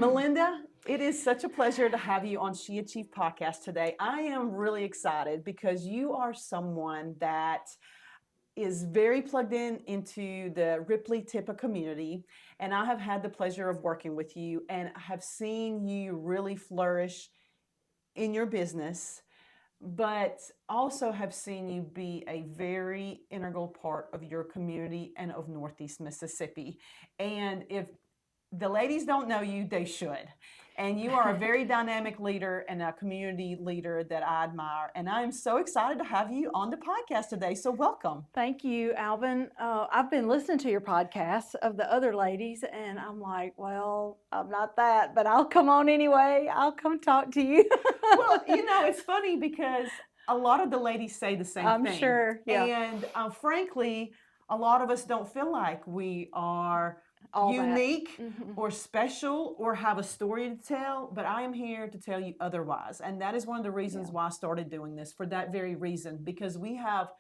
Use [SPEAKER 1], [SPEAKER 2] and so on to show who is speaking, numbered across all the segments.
[SPEAKER 1] Melinda, it is such a pleasure to have you on She Achieved podcast today. I am really excited because you are someone that is very plugged into the Ripley Tippa community, and I have had the pleasure of working with you and have seen you really flourish in your business, but also have seen you be a very integral part of your community and of Northeast Mississippi. And if the ladies don't know you, they should. And you are a very dynamic leader and a community leader that I admire. And I'm so excited to have you on the podcast today. So welcome.
[SPEAKER 2] Thank you, Albine. I've been listening to your podcasts of the other ladies, and I'm like, well, I'm not that, but I'll come on anyway. I'll come talk to you.
[SPEAKER 1] Well, it's funny because a lot of the ladies say the same
[SPEAKER 2] I'm
[SPEAKER 1] thing.
[SPEAKER 2] sure, yeah.
[SPEAKER 1] And frankly, a lot of us don't feel like we are
[SPEAKER 2] All
[SPEAKER 1] unique
[SPEAKER 2] that.
[SPEAKER 1] or special or have a story to tell, but I am here to tell you otherwise. And that is one of the reasons why I started doing this, for that very reason, because we have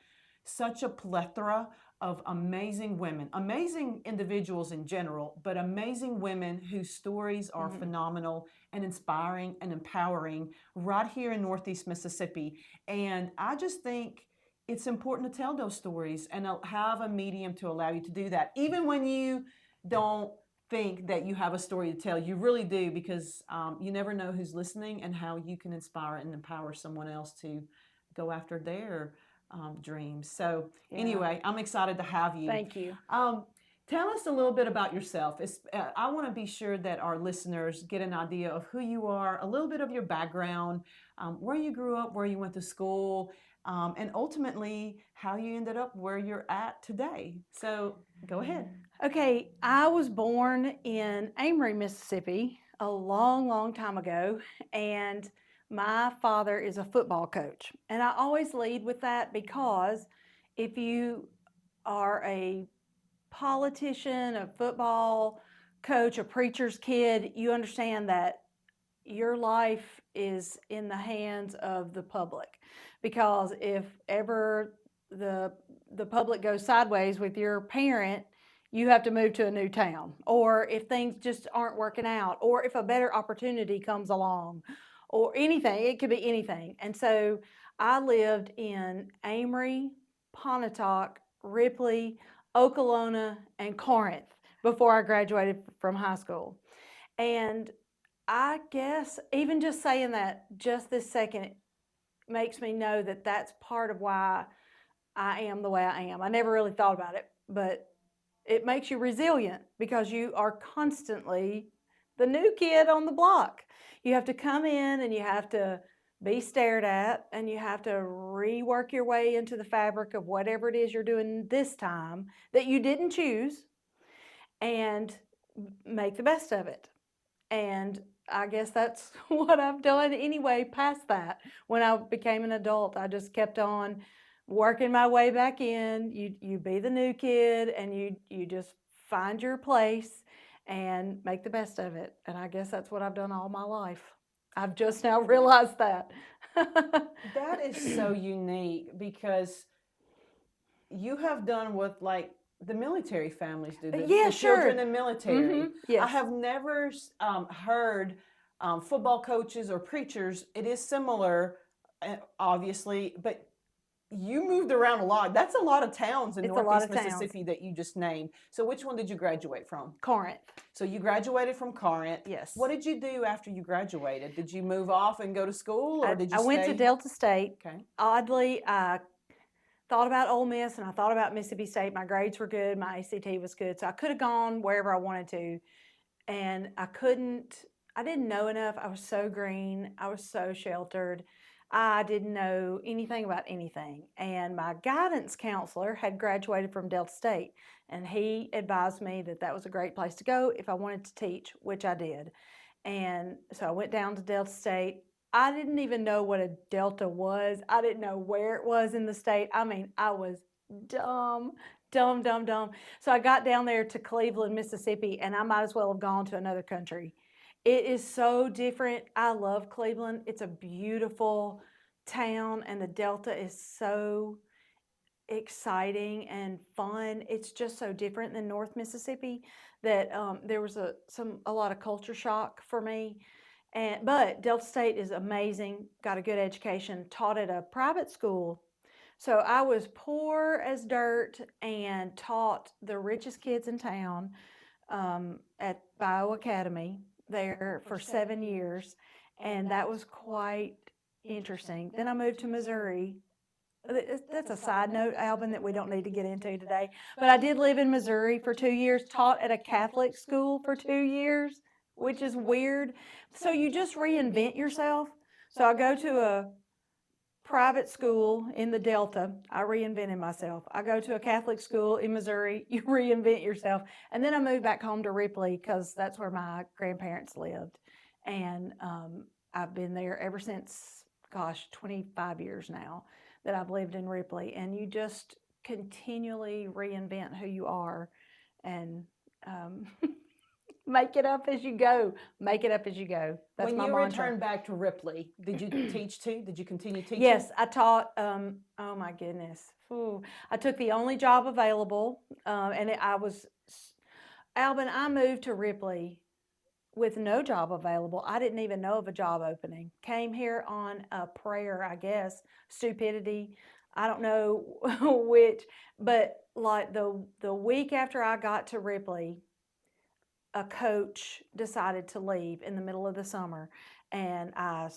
[SPEAKER 1] such a plethora of amazing women, amazing individuals in general, but amazing women whose stories are phenomenal and inspiring and empowering right here in Northeast Mississippi. And I just think it's important to tell those stories and have a medium to allow you to do that. Even when you don't think that you have a story to tell, you really do, because you never know who's listening and how you can inspire and empower someone else to go after their dreams. So anyway, I'm excited to have you.
[SPEAKER 2] Thank you.
[SPEAKER 1] Tell us a little bit about yourself. I want to be sure that our listeners get an idea of who you are, a little bit of your background, where you grew up, where you went to school, and ultimately how you ended up where you're at today. So go ahead.
[SPEAKER 2] Okay, I was born in Amory, Mississippi a long, long time ago, and my father is a football coach. And I always lead with that because if you are a politician, a football coach, a preacher's kid, you understand that your life is in the hands of the public. Because if ever the public goes sideways with your parent, you have to move to a new town, or if things just aren't working out, or if a better opportunity comes along, or anything. It could be anything. And so I lived in Amory, Pontotoc, Ripley, Okolona, and Corinth before I graduated from high school. And I guess even just saying that just this second makes me know that that's part of why I am the way I am. I never really thought about it, but it makes you resilient because you are constantly the new kid on the block. You have to come in and you have to be stared at, and you have to rework your way into the fabric of whatever it is you're doing this time that you didn't choose, and make the best of it. And I guess that's what I've done anyway past that. When I became an adult, I just kept on working my way back in. You be the new kid, and you just find your place and make the best of it. And I guess that's what I've done all my life. I've just now realized that.
[SPEAKER 1] That is so unique because you have done what, like, the military families do. The children in the military.
[SPEAKER 2] Yes.
[SPEAKER 1] I have never heard football coaches or preachers. It is similar, obviously, but you moved around a lot. That's a lot of towns in Northeast Mississippi that you just named. So which one did you graduate from?
[SPEAKER 2] Corinth.
[SPEAKER 1] So you graduated from Corinth.
[SPEAKER 2] Yes.
[SPEAKER 1] What did you do after you graduated? Did you move off and go to school, or did you
[SPEAKER 2] I went to Delta State.
[SPEAKER 1] Okay.
[SPEAKER 2] Oddly, I thought about Ole Miss and I thought about Mississippi State. My grades were good. My ACT was good. So I could have gone wherever I wanted to. And I couldn't. I didn't know enough. I was so green. I was so sheltered. I didn't know anything about anything. And my guidance counselor had graduated from Delta State, and he advised me that that was a great place to go if I wanted to teach, which I did. And so I went down to Delta State. I didn't even know what a Delta was. I didn't know where it was in the state. I mean, I was dumb. So I got down there to Cleveland, Mississippi, and I might as well have gone to another country. It is so different. I love Cleveland. It's a beautiful town, and the Delta is so, exciting and fun. It's just so different than North Mississippi that there was a lot of culture shock for me. But Delta State is amazing, got a good education, taught at a private school. So I was poor as dirt and taught the richest kids in town at Bio Academy there for 7 years. And that was quite interesting. Then I moved to Missouri. That's a side note, Albin, that we don't need to get into today. But I did live in Missouri for 2 years, taught at a Catholic school for 2 years, which is weird. So you just reinvent yourself. So I go to a private school in the Delta. I reinvented myself. I go to a Catholic school in Missouri. You reinvent yourself. And then I moved back home to Ripley because that's where my grandparents lived. And I've been there ever since, 25 years now that I've lived in Ripley. And you just continually reinvent who you are and make it up as you go. Make it up as you go. That's
[SPEAKER 1] when
[SPEAKER 2] my
[SPEAKER 1] you
[SPEAKER 2] mantra.
[SPEAKER 1] returned back to Ripley, did you teach too? Did you continue teaching?
[SPEAKER 2] Yes, I taught. Oh my goodness, Ooh. I took the only job available, and I was Albin. I moved to Ripley with no job available. I didn't even know of a job opening. Came here on a prayer, I guess, stupidity. I don't know which, but like the week after I got to Ripley, a coach decided to leave in the middle of the summer, and I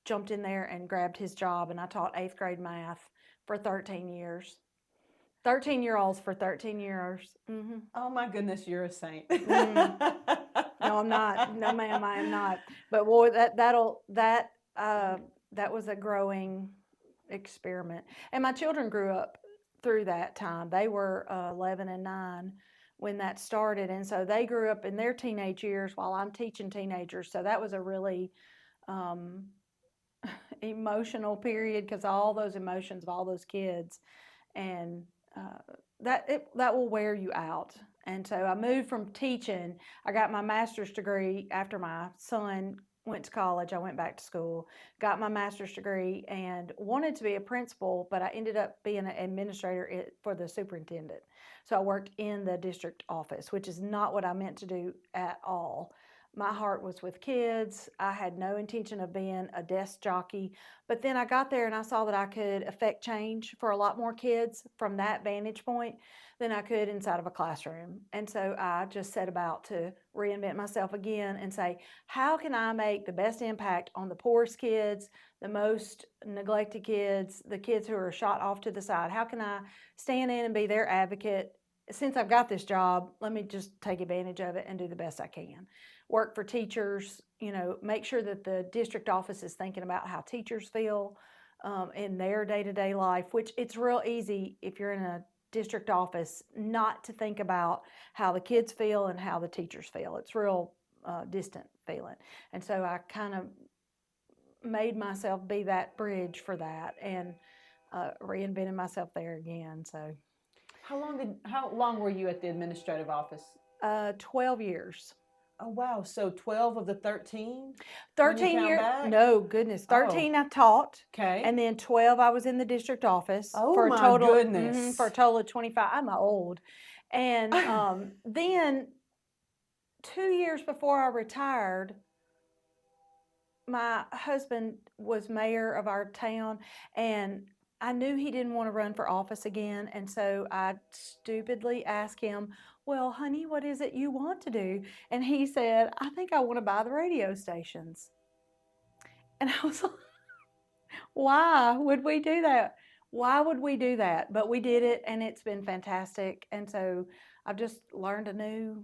[SPEAKER 2] jumped in there and grabbed his job, and I taught 8th grade math for 13 years. 13-year-olds for 13 years. Mm-hmm.
[SPEAKER 1] Oh my goodness, you're a saint.
[SPEAKER 2] No, I'm not. No, ma'am, I am not. But boy, that was a growing experiment. And my children grew up through that time. They were 11 and 9 when that started, and so they grew up in their teenage years while I'm teaching teenagers. So that was a really emotional period because all those emotions of all those kids, and that will wear you out. And so I moved from teaching. I got my master's degree after my son went to college. I went back to school, got my master's degree, and wanted to be a principal, but I ended up being an administrator for the superintendent. So I worked in the district office, which is not what I meant to do at all. My heart was with kids. I had no intention of being a desk jockey. But then I got there and I saw that I could affect change for a lot more kids from that vantage point than I could inside of a classroom. And so I just set about to reinvent myself again and say, how can I make the best impact on the poorest kids, the most neglected kids, the kids who are shot off to the side? How can I stand in and be their advocate? Since I've got this job, let me just take advantage of it and do the best I can. Work for teachers, make sure that the district office is thinking about how teachers feel in their day-to-day life, which it's real easy if you're in a district office not to think about how the kids feel and how the teachers feel. It's real distant feeling. And so I kind of made myself be that bridge for that and reinvented myself there again. So
[SPEAKER 1] How long were you at the administrative office?
[SPEAKER 2] 12 years.
[SPEAKER 1] Oh wow! So 12 of the 13.
[SPEAKER 2] 13 years. No, goodness. 13 I taught.
[SPEAKER 1] Okay.
[SPEAKER 2] And then 12 I was in the district office.
[SPEAKER 1] Oh
[SPEAKER 2] for a
[SPEAKER 1] my
[SPEAKER 2] total,
[SPEAKER 1] goodness.
[SPEAKER 2] For a total of 25. I'm old. And then 2 years before I retired, my husband was mayor of our town, and I knew he didn't want to run for office again, and so I stupidly asked him, well, honey, what is it you want to do? And he said, I think I want to buy the radio stations. And I was like, why would we do that? Why would we do that? But we did it, and it's been fantastic. And so I've just learned a new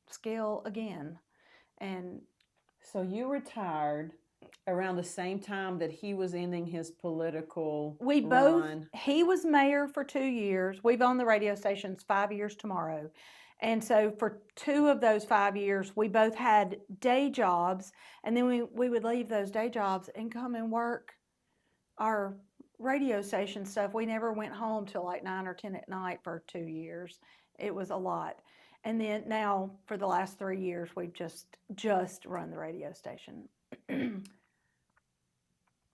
[SPEAKER 2] skill again. And
[SPEAKER 1] so you retired around the same time that he was ending his political run.
[SPEAKER 2] He was mayor for 2 years. We've owned the radio stations 5 years tomorrow. And so for 2 of those 5 years, we both had day jobs, and then we would leave those day jobs and come and work our radio station stuff. We never went home till like 9 or 10 at night for 2 years. It was a lot. And then now for the last 3 years, we've just run the radio station.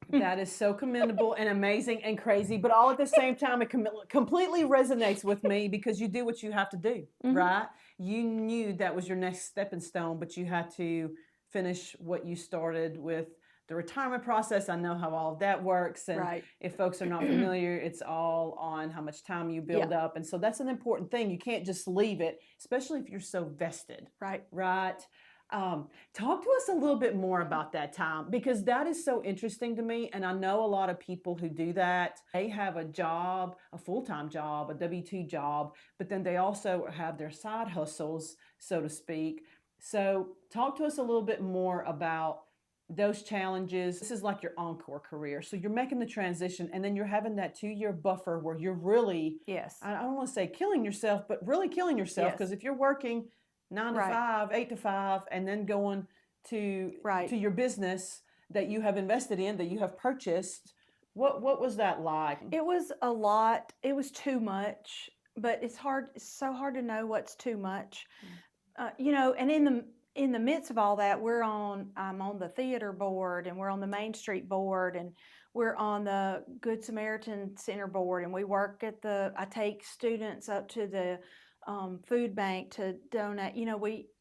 [SPEAKER 1] That is so commendable and amazing and crazy, but all at the same time, it completely resonates with me because you do what you have to do, right? You knew that was your next stepping stone, but you had to finish what you started with the retirement process. I know how all of that works. And
[SPEAKER 2] Right.
[SPEAKER 1] if folks are not familiar, it's all on how much time you build
[SPEAKER 2] Yeah.
[SPEAKER 1] up. And so that's an important thing. You can't just leave it, especially if you're so vested,
[SPEAKER 2] Right.
[SPEAKER 1] right? Talk to us a little bit more about that time because that is so interesting to me. And I know a lot of people who do that. They have a job, a full-time job, a W-2 job, but then they also have their side hustles, so to speak. So talk to us a little bit more about those challenges. This is like your encore career. So you're making the transition and then you're having that 2-year buffer where you're really,
[SPEAKER 2] Yes.
[SPEAKER 1] I don't want to say killing yourself, but really killing yourself because
[SPEAKER 2] Yes.
[SPEAKER 1] if you're working 9 to
[SPEAKER 2] Right.
[SPEAKER 1] 5, 8 to 5, and then going to
[SPEAKER 2] Right.
[SPEAKER 1] your business that you have invested in, that you have purchased. What was that like?
[SPEAKER 2] It was a lot. It was too much, but it's hard. It's so hard to know what's too much. And in the midst of all that, I'm on the theater board, and we're on the Main Street board, and we're on the Good Samaritan Center board, and we work I take students up to the food bank to donate.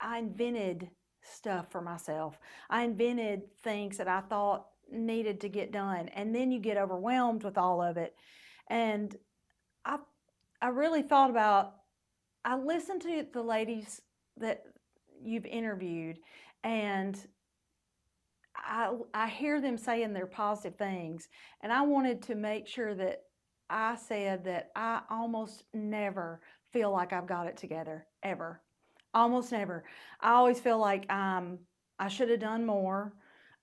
[SPEAKER 2] I invented stuff for myself. I invented things that I thought needed to get done, and then you get overwhelmed with all of it. And I I really thought about. I listened to the ladies that you've interviewed, and I hear them saying their positive things, and I wanted to make sure that I said that I almost never feel like I've got it together, ever. Almost never. I always feel like I should have done more.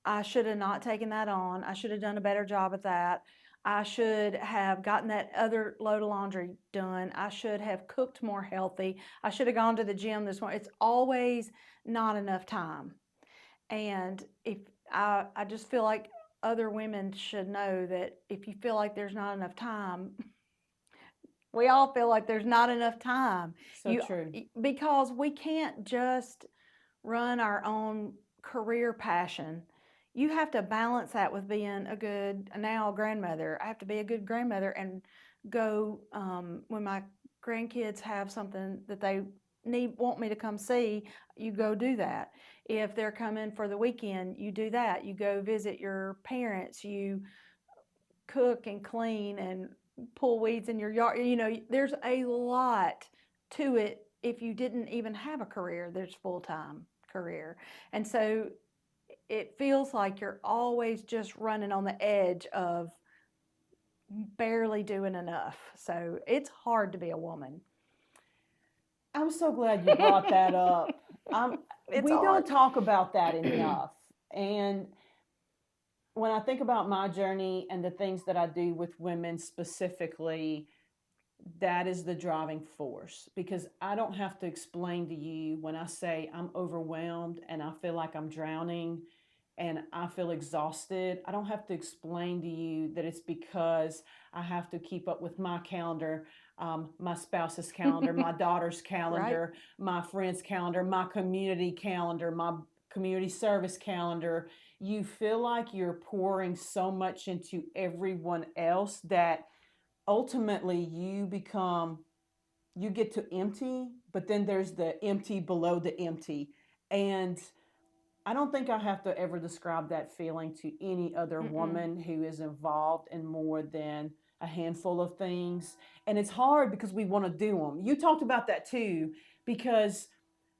[SPEAKER 2] I should have not taken that on. I should have done a better job at that. I should have gotten that other load of laundry done. I should have cooked more healthy. I should have gone to the gym this morning. It's always not enough time. And if I just feel like other women should know that if you feel like there's not enough time, we all feel like there's not enough time.
[SPEAKER 1] So true.
[SPEAKER 2] Because we can't just run our own career passion. You have to balance that with being now a grandmother. I have to be a good grandmother and go when my grandkids have something that they want me to come see, you go do that. If they're coming for the weekend, you do that. You go visit your parents, you cook and clean and pull weeds in your yard. There's a lot to it if you didn't even have a career. There's full-time career. And so it feels like you're always just running on the edge of barely doing enough. So it's hard to be a woman.
[SPEAKER 1] I'm so glad you brought that up. We don't talk about that enough. And when I think about my journey and the things that I do with women specifically, that is the driving force because I don't have to explain to you when I say I'm overwhelmed and I feel like I'm drowning and I feel exhausted. I don't have to explain to you that it's because I have to keep up with my calendar, my spouse's calendar, my daughter's calendar, right, my friend's calendar, my community calendar, my community service calendar. You feel like you're pouring so much into everyone else that ultimately you get to empty, but then there's the empty below the empty. And I don't think I have to ever describe that feeling to any other woman who is involved in more than a handful of things. And it's hard because we want to do them. You talked about that too, because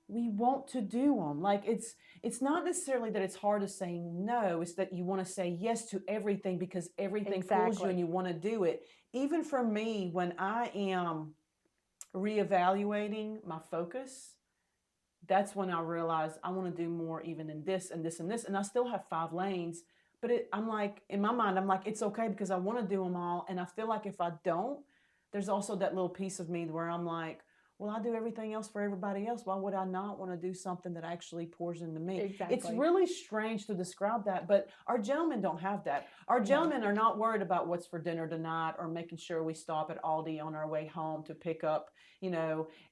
[SPEAKER 1] we want to do them. Like it's not necessarily that it's hard to say no, it's that you want to say yes to everything because everything pulls you and you want to do it. Even for me, when I am reevaluating my focus, that's when I realize I want to do more even in this and this and this. And I still have 5 lanes, but I'm like, in my mind, I'm like, it's okay because I want to do them all. And I feel like if I don't, there's also that little piece of me where I'm like, well, I do everything else for everybody else. Why would I not want to do something that actually pours into me?
[SPEAKER 2] Exactly.
[SPEAKER 1] It's really strange to describe that, but our gentlemen don't have that. Our gentlemen are not worried about what's for dinner tonight or making sure we stop at Aldi on our way home to pick up,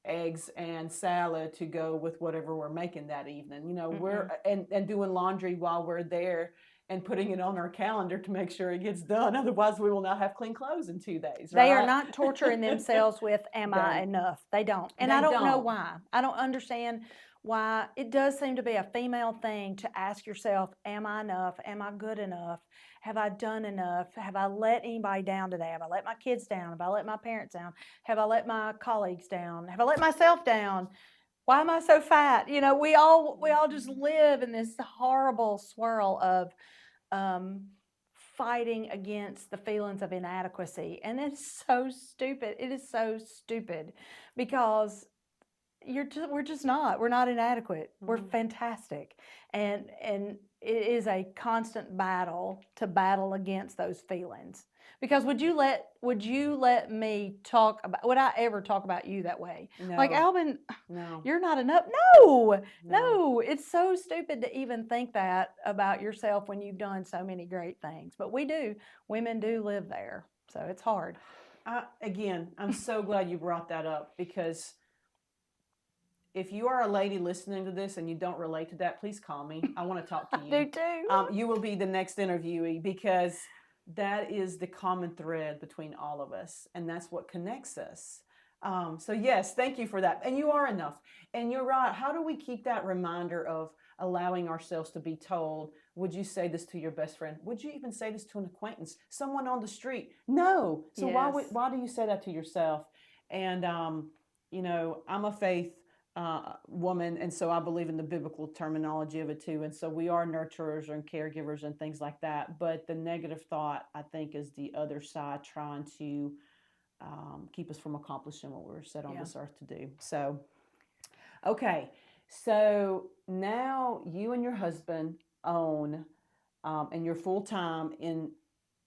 [SPEAKER 1] eggs and salad to go with whatever we're making that evening. We're and doing laundry while we're there and putting it on our calendar to make sure it gets done. Otherwise, we will not have clean clothes in 2 days.
[SPEAKER 2] They are
[SPEAKER 1] right?
[SPEAKER 2] not torturing themselves with, am I
[SPEAKER 1] They-
[SPEAKER 2] enough? They don't. And
[SPEAKER 1] They
[SPEAKER 2] I don't know
[SPEAKER 1] don't.
[SPEAKER 2] why. I don't understand why. It does seem to be a female thing to ask yourself, am I enough? Am I good enough? Have I done enough? Have I let anybody down today? Have I let my kids down? Have I let my parents down? Have I let my colleagues down? Have I let myself down? Why am I so fat? We all just live in this horrible swirl of um, fighting against the feelings of inadequacy. And it's so stupid. It is so stupid because we're not inadequate. We're fantastic. And it is a constant battle to battle against those feelings. Because would you let me talk about, would I ever talk about you that way?
[SPEAKER 1] No.
[SPEAKER 2] Like, Albin,
[SPEAKER 1] No.
[SPEAKER 2] you're not enough. No, it's so stupid to even think that about yourself when you've done so many great things. But we do. Women do live there. So it's hard.
[SPEAKER 1] Again, I'm so glad you brought that up, because if you are a lady listening to this and you don't relate to that, please call me. I want to talk to you.
[SPEAKER 2] I do too.
[SPEAKER 1] You will be the next interviewee, because that is the common thread between all of us, and that's what connects us. So yes, thank you for that. And you are enough. And you're right. How do we keep that reminder of allowing ourselves to be told, would you say this to your best friend? Would you even say this to an acquaintance? Someone on the street? No. So
[SPEAKER 2] Yes.
[SPEAKER 1] why do you say that to yourself? And, I'm a faith woman, and so I believe in the biblical terminology of it too. And so we are nurturers and caregivers and things like that. But the negative thought, I think, is the other side trying to keep us from accomplishing what we're set on this earth to do. So, okay. So now you and your husband own, and you're full time in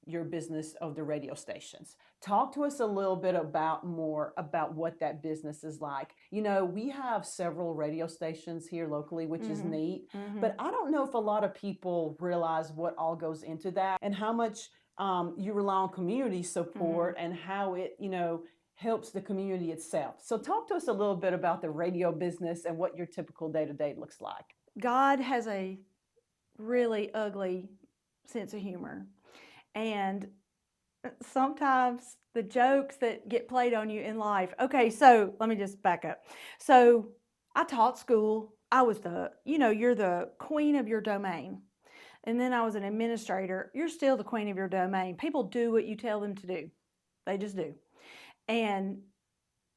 [SPEAKER 1] your business of the radio stations. Talk to us a little bit more about what that business is like. We have several radio stations here locally, which is neat, but I don't know if a lot of people realize what all goes into that and how much you rely on community support and how it, helps the community itself. So talk to us a little bit about the radio business and what your typical day-to-day looks like.
[SPEAKER 2] God has a really ugly sense of humor. And sometimes the jokes that get played on you in life. Okay, so let me just back up. So I taught school. I was you're the queen of your domain. And then I was an administrator. You're still the queen of your domain. People do what you tell them to do. They just do. And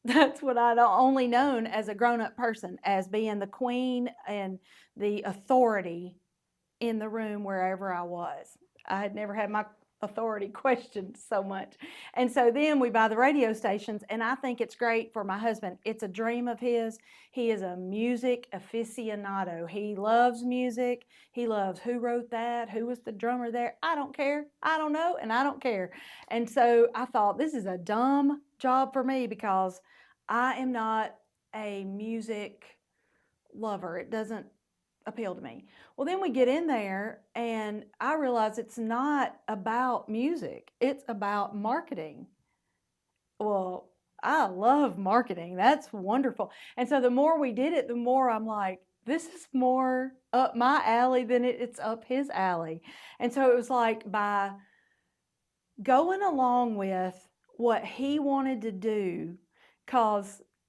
[SPEAKER 2] that's what I'd only known as a grown-up person, as being the queen and the authority in the room wherever I was. I had never had my authority questioned so much. And so then we buy the radio stations, and I think it's great for my husband. It's a dream of his. He is a music aficionado. He loves music. He loves who wrote that, who was the drummer there. I don't care. I don't know, and I don't care. And so I thought, this is a dumb job for me because I am not a music lover. It doesn't appeal to me. Well, then we get in there and I realize it's not about music. It's about marketing. Well, I love marketing. That's wonderful. And so the more we did it, the more I'm like, this is more up my alley than it's up his alley. And so it was like, by going along with what he wanted to do,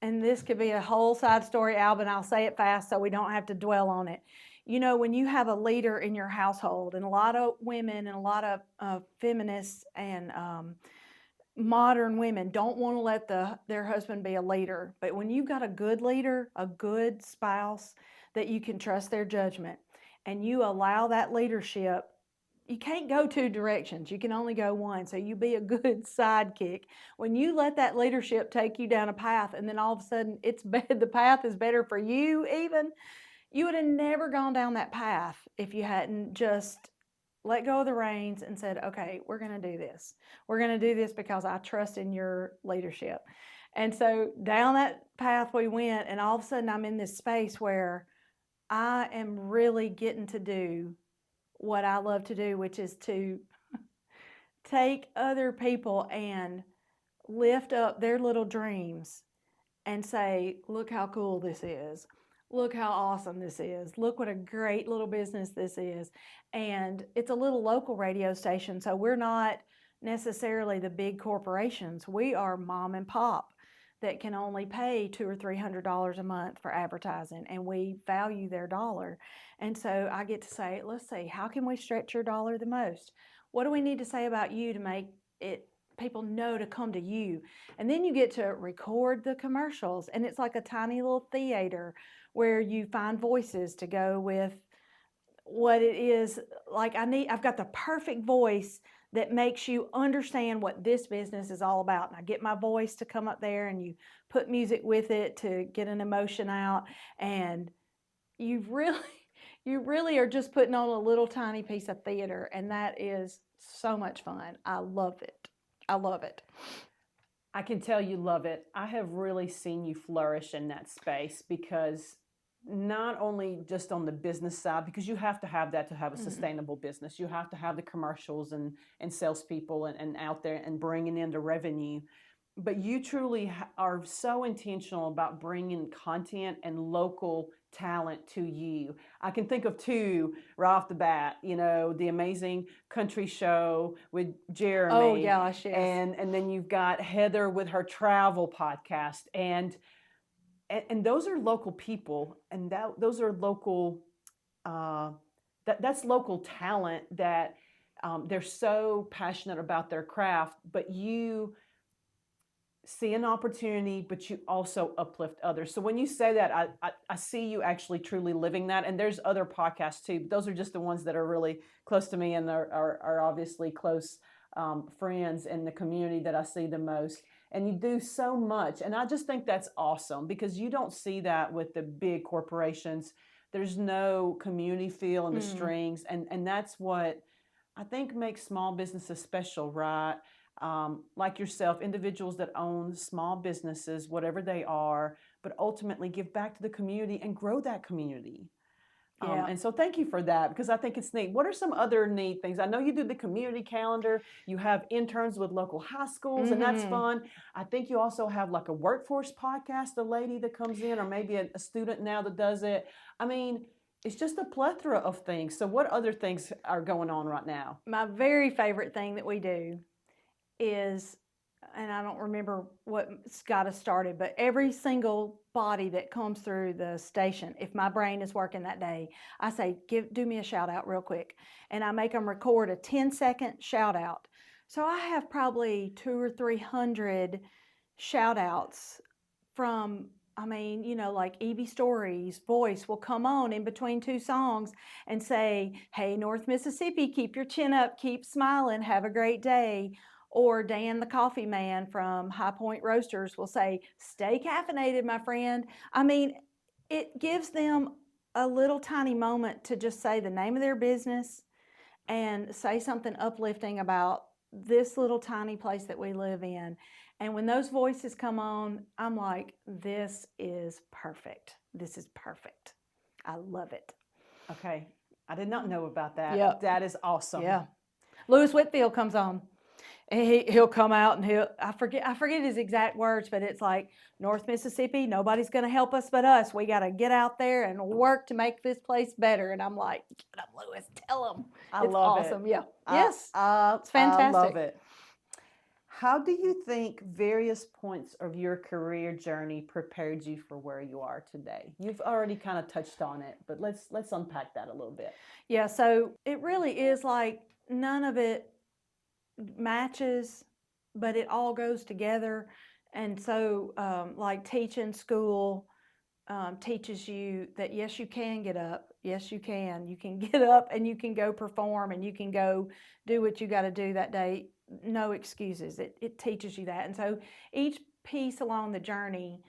[SPEAKER 2] and this could be a whole side story, Albin, I'll say it fast so we don't have to dwell on it. When you have a leader in your household, and a lot of women and a lot of feminists and modern women don't want to let their husband be a leader. But when you've got a good leader, a good spouse that you can trust their judgment, and you allow that leadership, you can't go two directions. You can only go one. So you be a good sidekick. When you let that leadership take you down a path, and then all of a sudden the path is better for you even, you would have never gone down that path if you hadn't just let go of the reins and said, okay, we're going to do this. We're going to do this because I trust in your leadership. And so down that path we went, and all of a sudden I'm in this space where I am really getting to do what I love to do, which is to take other people and lift up their little dreams and say, look how cool this is. look how awesome this is. Look what a great little business this is. And it's a little local radio station, so we're not necessarily the big corporations. We are mom and pop that can only pay $200 or $300 a month for advertising, and we value their dollar. And so I get to say, let's see, how can we stretch your dollar the most? What do we need to say about you to make it people know to come to you? And then you get to record the commercials, and it's like a tiny little theater where you find voices to go with what it is. Like I've got the perfect voice that makes you understand what this business is all about. And I get my voice to come up there, and you put music with it to get an emotion out. And you really, you really are just putting on a little tiny piece of theater. And that is so much fun. I love it. I love it.
[SPEAKER 1] I can tell you love it. I have really seen you flourish in that space, because not only just on the business side, because you have to have that to have a sustainable business. You have to have the commercials and salespeople and out there and bringing in the revenue. But you truly are so intentional about bringing content and local talent to you. I can think of two right off the bat. The Amazing Country Show with Jeremy.
[SPEAKER 2] Oh gosh, yes.
[SPEAKER 1] And then you've got Heather with her travel podcast, and those are local people, and those are local. That's local talent that they're so passionate about their craft, but you see an opportunity, but you also uplift others. So when you say that, I see you actually truly living that. And there's other podcasts too. But those are just the ones that are really close to me and are obviously close friends in the community that I see the most. And you do so much. And I just think that's awesome, because you don't see that with the big corporations. There's no community feel in the strings. And that's what I think makes small businesses special, right? Like yourself, individuals that own small businesses, whatever they are, but ultimately give back to the community and grow that community.
[SPEAKER 2] Yeah.
[SPEAKER 1] And so thank you for that, because I think it's neat. What are some other neat things? I know you do the community calendar. You have interns with local high schools, and that's fun. I think you also have like a workforce podcast, a lady that comes in, or maybe a student now that does it. I mean, it's just a plethora of things. So what other things are going on right now?
[SPEAKER 2] My very favorite thing that we do is, and I don't remember what got us started, but every single body that comes through the station, if my brain is working that day, I say, do me a shout out real quick. And I make them record a 10-second shout out. So I have probably 200 or 300 shout outs from, like Evie Stories voice will come on in between two songs and say, hey, North Mississippi, keep your chin up, keep smiling, have a great day. Or Dan the coffee man from High Point Roasters will say, stay caffeinated, my friend. It gives them a little tiny moment to just say the name of their business and say something uplifting about this little tiny place that we live in. And when those voices come on, I'm like, this is perfect. This is perfect. I love it.
[SPEAKER 1] Okay. I did not know about that.
[SPEAKER 2] Yep.
[SPEAKER 1] That is awesome.
[SPEAKER 2] Yeah. Lewis Whitfield comes on. He'll come out and I forget his exact words, but it's like, North Mississippi, nobody's going to help us but us. We got to get out there and work to make this place better. And I'm like, get up, Lewis, tell him. It's
[SPEAKER 1] love
[SPEAKER 2] awesome.
[SPEAKER 1] it.
[SPEAKER 2] Yeah. Yes.
[SPEAKER 1] It's
[SPEAKER 2] fantastic.
[SPEAKER 1] I love it. How do you think various points of your career journey prepared you for where you are today? You've already kind of touched on it, but let's unpack that a little bit.
[SPEAKER 2] Yeah, so it really is like none of it matches, but it all goes together. And so like teaching school teaches you that yes, you can get up. Yes, you can get up and you can go perform and you can go do what you got to do that day. No excuses. It teaches you that. And so each piece along the journey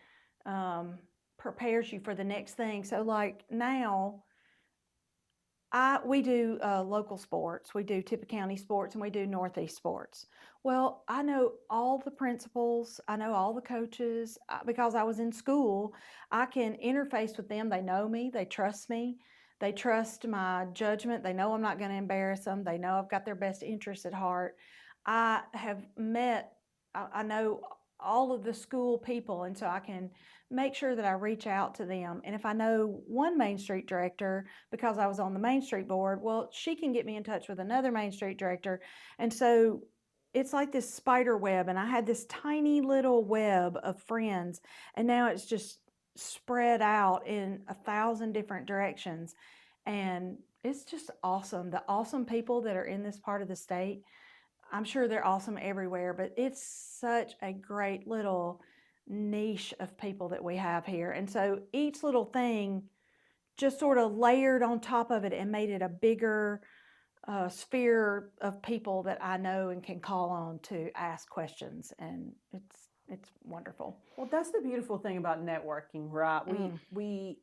[SPEAKER 2] prepares you for the next thing. So like now we do local sports. We do Tippah County sports and we do Northeast sports. Well, I know all the principals. I know all the coaches because I was in school. I can interface with them. They know me. They trust me. They trust my judgment. They know I'm not going to embarrass them. They know I've got their best interests at heart. I have met, I know all of the school people, and so I can make sure that I reach out to them. And if I know one Main Street director, because I was on the Main Street board, well, she can get me in touch with another Main Street director. And so it's like this spider web, and I had this tiny little web of friends, and now it's just spread out in 1,000 different directions. And it's just awesome. The awesome people that are in this part of the state, I'm sure they're awesome everywhere, but it's such a great little niche of people that we have here. And so each little thing just sort of layered on top of it and made it a bigger sphere of people that I know and can call on to ask questions. And it's wonderful.
[SPEAKER 1] Well, that's the beautiful thing about networking, right? We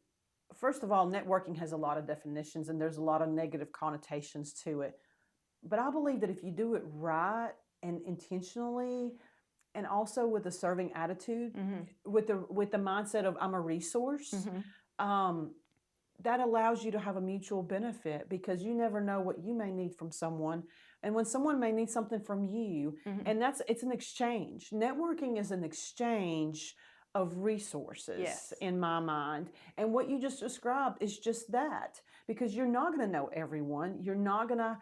[SPEAKER 1] first of all, networking has a lot of definitions and there's a lot of negative connotations to it. But I believe that if you do it right and intentionally, and also with a serving attitude, with the mindset of I'm a resource, that allows you to have a mutual benefit, because you never know what you may need from someone, and when someone may need something from you, and it's an exchange. Networking is an exchange of resources,
[SPEAKER 2] Yes.
[SPEAKER 1] in my mind. And what you just described is just that, because you're not going to know everyone. You're not going to,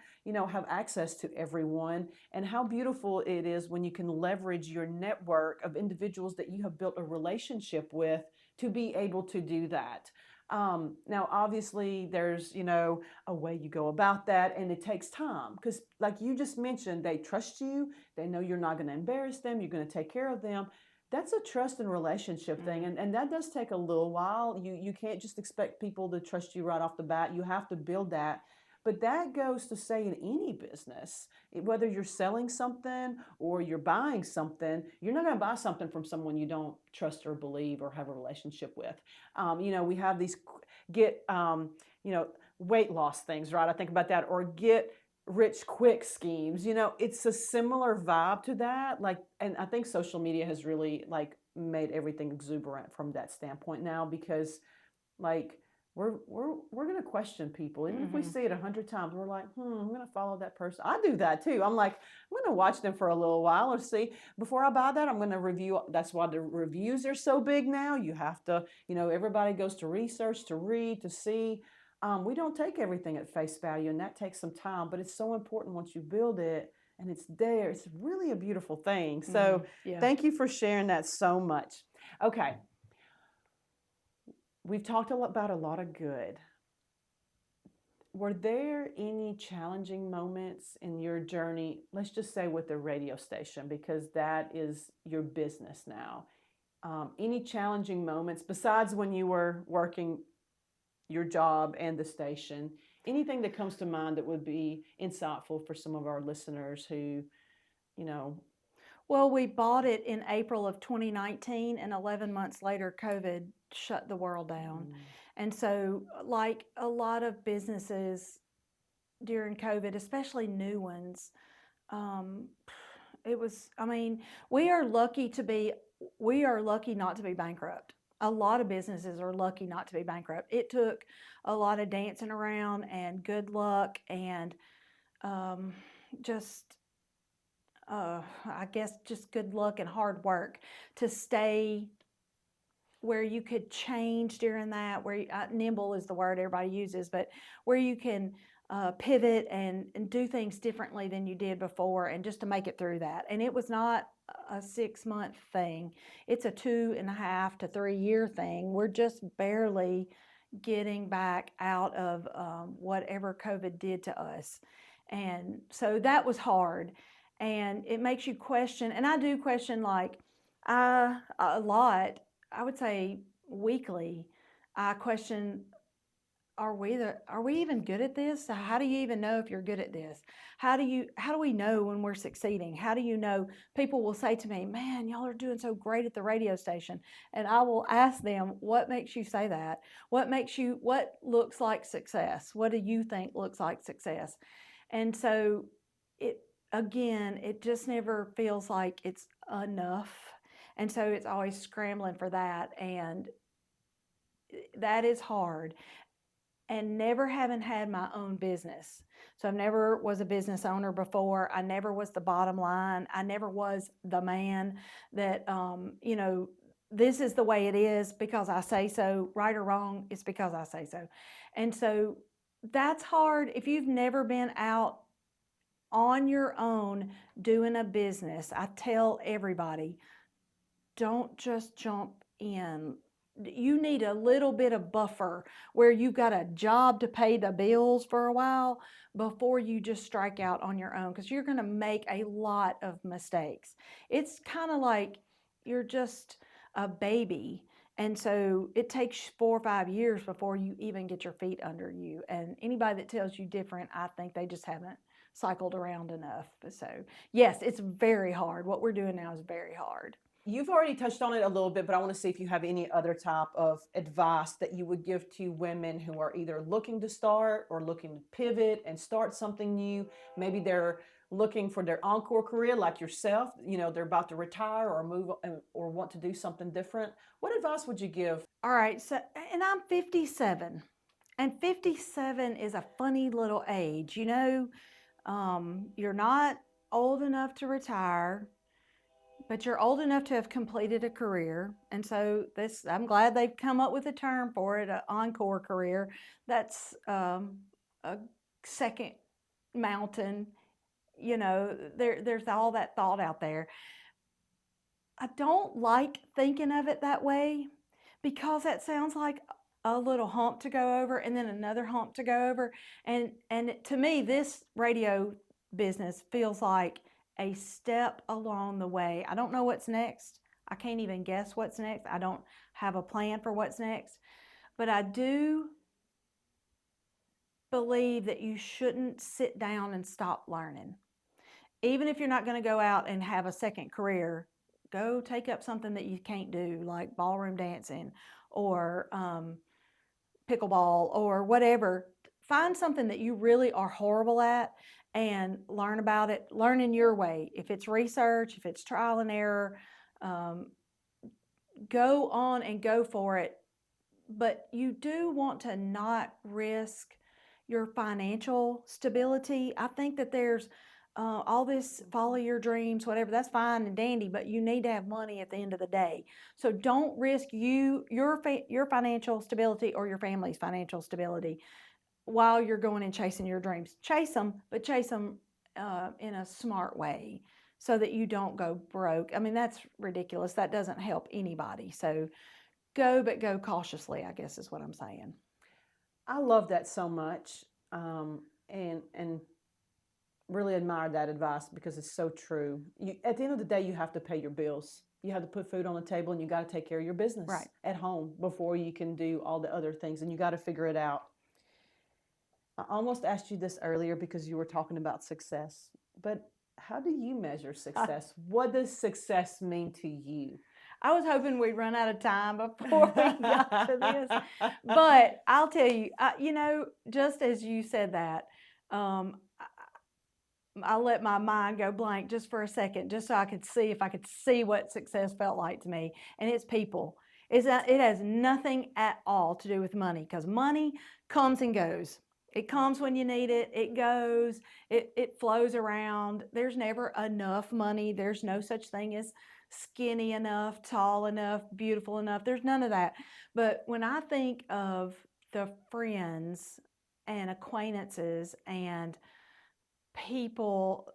[SPEAKER 1] have access to everyone. And how beautiful it is when you can leverage your network of individuals that you have built a relationship with to be able to do that. Now, obviously, there's, a way you go about that, and it takes time, because like you just mentioned, they trust you. They know you're not going to embarrass them. You're going to take care of them. That's a trust and relationship thing, and that does take a little while. You can't just expect people to trust you right off the bat. You have to build that. But that goes to say in any business, whether you're selling something or you're buying something, you're not going to buy something from someone you don't trust or believe or have a relationship with. We have these weight loss things, right? I think about that, or get rich quick schemes. It's a similar vibe to that. And I think social media has really made everything exuberant from that standpoint now, because we're going to question people. Even if we see it 100 times, we're like, I'm going to follow that person. I do that too. I'm like, I'm going to watch them for a little while or see. Before I buy that, I'm going to review. That's why the reviews are so big now. You have to, everybody goes to research, to read, to see. We don't take everything at face value, and that takes some time, but it's so important once you build it and it's there. It's really a beautiful thing. So Thank you for sharing that so much. Okay. We've talked about a lot of good. Were there any challenging moments in your journey, let's just say with the radio station, because that is your business now? Any challenging moments besides when you were working your job and the station? Anything that comes to mind that would be insightful for some of our listeners who,
[SPEAKER 2] Well, we bought it in April of 2019, and 11 months later, COVID shut the world down. And so, like a lot of businesses during COVID, especially new ones, we are lucky not to be bankrupt. A lot of businesses are lucky not to be bankrupt. It took a lot of dancing around and good luck and I guess just good luck and hard work to stay where you could change during that, where nimble is the word everybody uses, but where you can pivot and do things differently than you did before, and just to make it through that. And it was not a 6-month thing. It's a 2.5 to 3 year thing. We're just barely getting back out of whatever COVID did to us. And so that was hard. And it makes you question, and I do question a lot. I would say weekly, I question, are we even good at this? How do you even know if you're good at this? How do we know when we're succeeding? How do you know? People will say to me, man, y'all are doing so great at the radio station. And I will ask them, what makes you say that? What looks like success? What do you think looks like success? And so it just never feels like it's enough. And so it's always scrambling for that. And that is hard. and never having had my own business. So I never was a business owner before. I never was the bottom line. I never was the man that, this is the way it is because I say so, right or wrong, it's because I say so. And so that's hard if you've never been out on your own doing a business. I tell everybody, don't just jump in. You need a little bit of buffer where you've got a job to pay the bills for a while before you just strike out on your own, because you're going to make a lot of mistakes. It's kind of like you're just a baby. And so it takes 4 or 5 years before you even get your feet under you. And anybody that tells you different, I think they just haven't cycled around enough. So, yes, it's very hard. What we're doing now is very hard.
[SPEAKER 1] You've already touched on it a little bit, but I want to see if you have any other type of advice that you would give to women who are either looking to start or looking to pivot and start something new. Maybe they're looking for their encore career like yourself. They're about to retire or move or want to do something different. What advice would you give?
[SPEAKER 2] All right, so, and I'm 57, and 57 is a funny little age. You're not old enough to retire, but you're old enough to have completed a career. And so I'm glad they've come up with a term for it, an encore career. That's a second mountain. There's all that thought out there. I don't like thinking of it that way because that sounds like a little hump to go over and then another hump to go over. And to me, this radio business feels like a step along the way. I don't know what's next. I can't even guess what's next. I don't have a plan for what's next. But I do believe that you shouldn't sit down and stop learning. Even if you're not going to go out and have a second career, go take up something that you can't do, like ballroom dancing or pickleball or whatever. Find something that you really are horrible at and learn about it. Learn in your way. If it's research, if it's trial and error, go on and go for it. But you do want to not risk your financial stability. I think that there's all this follow your dreams, whatever, that's fine and dandy, but you need to have money at the end of the day. So don't risk your financial stability or your family's financial stability while you're going and chasing your dreams. Chase them, but chase them in a smart way so that you don't go broke. I mean, that's ridiculous. That doesn't help anybody. So go, but go cautiously, I guess is what I'm saying.
[SPEAKER 1] I love that so much, and really admire that advice because it's so true. At the end of the day, you have to pay your bills. You have to put food on the table, and you got to take care of your business at home before you can do all the other things, and you got to figure it out. I almost asked you this earlier because you were talking about success, but how do you measure success? What does success mean to you?
[SPEAKER 2] I was hoping we'd run out of time before we got to this, but I'll tell you, just as you said that, I let my mind go blank just for a second, just so I could see if I could see what success felt like to me. And it's people. It has nothing at all to do with money, because money comes and goes. It comes when you need it. It goes. It flows around. There's never enough money. There's no such thing as skinny enough, tall enough, beautiful enough. There's none of that. But when I think of the friends and acquaintances and people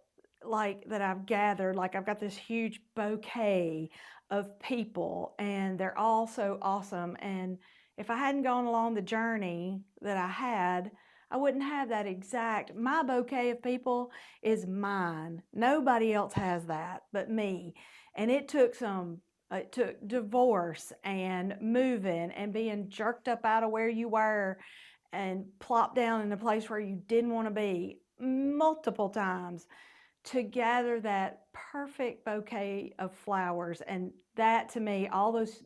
[SPEAKER 2] like that I've gathered, like I've got this huge bouquet of people and they're all so awesome. And if I hadn't gone along the journey that I had, I wouldn't have that my bouquet of people is mine. Nobody else has that but me. And it took divorce and moving and being jerked up out of where you were and plopped down in a place where you didn't want to be multiple times to gather that perfect bouquet of flowers. And that, to me, all those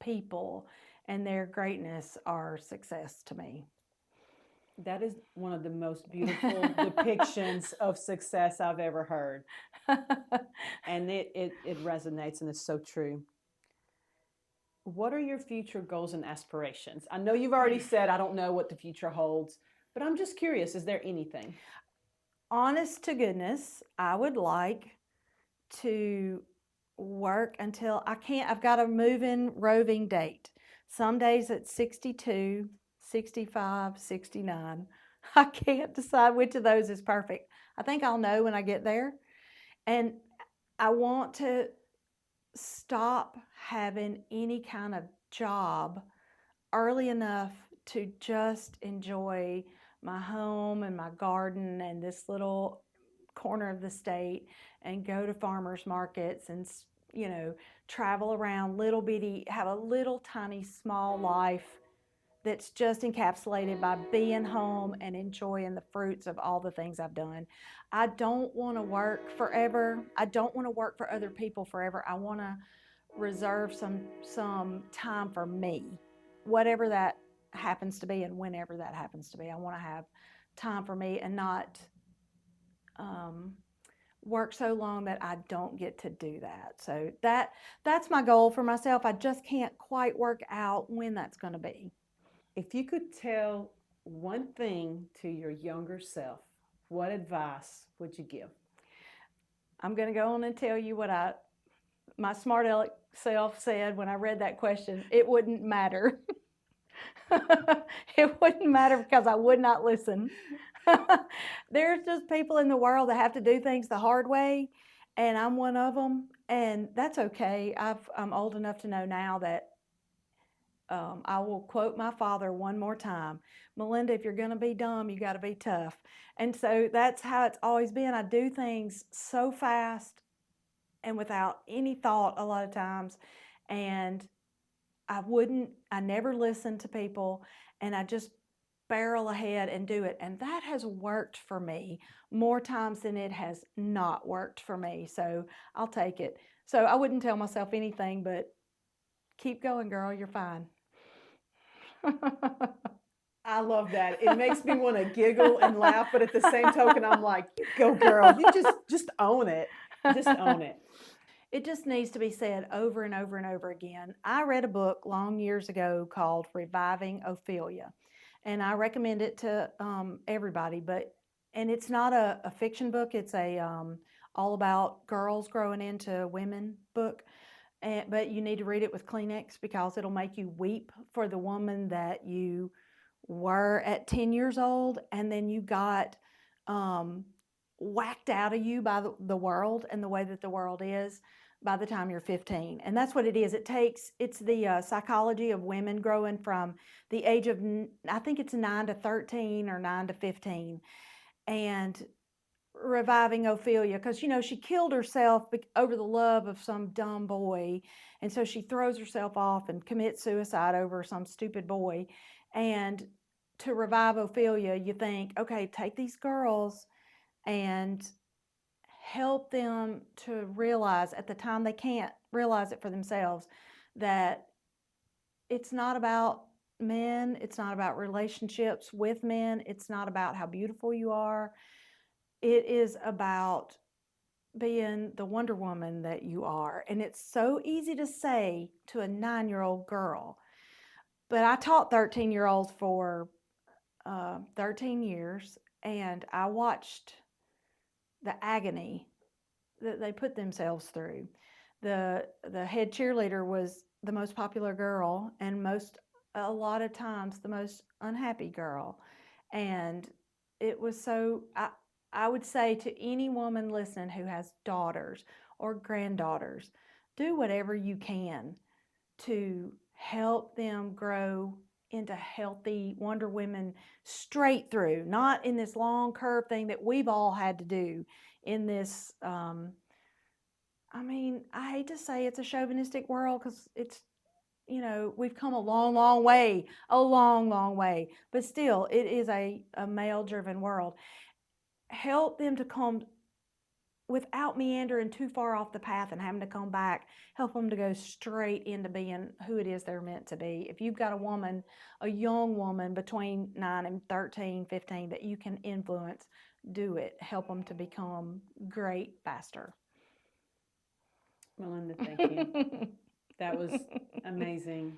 [SPEAKER 2] people and their greatness are success to me.
[SPEAKER 1] That is one of the most beautiful depictions of success I've ever heard. And it resonates, and it's so true. what are your future goals and aspirations? I know you've already said I don't know what the future holds, but I'm just curious, is there anything?
[SPEAKER 2] Honest to goodness, I would like to work until I can't. I've got a moving, roving date. Some days it's 62, 65, 69. I can't decide which of those is perfect. I think I'll know when I get there. And I want to stop having any kind of job early enough to just enjoy my home and my garden and this little corner of the state and go to farmers markets and travel around little bitty, have a little tiny small life that's just encapsulated by being home and enjoying the fruits of all the things I've done. I don't want to work forever. I don't want to work for other people forever. I want to reserve some time for me, whatever that happens to be and whenever that happens to be. I want to have time for me and not work so long that I don't get to do that. So that's my goal for myself. I just can't quite work out when that's going to be.
[SPEAKER 1] If you could tell one thing to your younger self, what advice would you give?
[SPEAKER 2] I'm going to go on and tell you what my smart aleck self said when I read that question. It wouldn't matter. It wouldn't matter because I would not listen. There's just people in the world that have to do things the hard way, and I'm one of them, and that's okay. I'm old enough to know now that I will quote my father one more time. Melinda, if you're going to be dumb, you got to be tough. And so that's how it's always been. I do things so fast and without any thought a lot of times. And I never listen to people, and I just barrel ahead and do it. And that has worked for me more times than it has not worked for me. So I'll take it. So I wouldn't tell myself anything but keep going, girl, you're fine.
[SPEAKER 1] I love that. It makes me want to giggle and laugh, but at the same token, I'm like, you go, girl. You just own it. Just own it.
[SPEAKER 2] It just needs to be said over and over and over again. I read a book long years ago called Reviving Ophelia, and I recommend it to everybody. And it's not a fiction book. It's a all about girls growing into women book. But you need to read it with Kleenex because it'll make you weep for the woman that you were at 10 years old, and then you got whacked out of you by the world and the way that the world is by the time you're 15. And that's what it is. It's the psychology of women growing from the age of, I think it's 9 to 13 or 9 to 15, and reviving Ophelia because she killed herself over the love of some dumb boy, and so she throws herself off and commits suicide over some stupid boy. And to revive Ophelia, you think, okay, take these girls and help them to realize at the time they can't realize it for themselves that it's not about men, it's not about relationships with men, it's not about how beautiful you are. It is about being the Wonder Woman that you are. And it's so easy to say to a 9-year-old girl. But I taught 13-year-olds for 13 years, and I watched the agony that they put themselves through. The head cheerleader was the most popular girl, and a lot of times the most unhappy girl. And it was so, I would say to any woman listening who has daughters or granddaughters, do whatever you can to help them grow into healthy Wonder Women straight through, not in this long curve thing that we've all had to do in this, I hate to say it's a chauvinistic world because it's, we've come a long, long way, but still it is a male-driven world. Help them to come without meandering too far off the path and having to come back. Help them to go straight into being who it is they're meant to be. If you've got a young woman between 9 and 13, 15 that you can influence, do it. Help them to become great faster.
[SPEAKER 1] Melinda, thank you. That was amazing.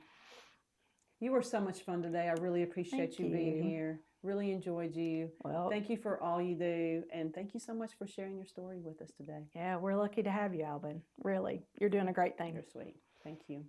[SPEAKER 1] You were so much fun today. I really appreciate
[SPEAKER 2] Thank
[SPEAKER 1] you being
[SPEAKER 2] you.
[SPEAKER 1] here. Really enjoyed you.
[SPEAKER 2] Well,
[SPEAKER 1] Thank you for all you do. And thank you so much for sharing your story with us today.
[SPEAKER 2] yeah, we're lucky to have you, Albin. Really, you're doing a great thing.
[SPEAKER 1] You're sweet. Thank you.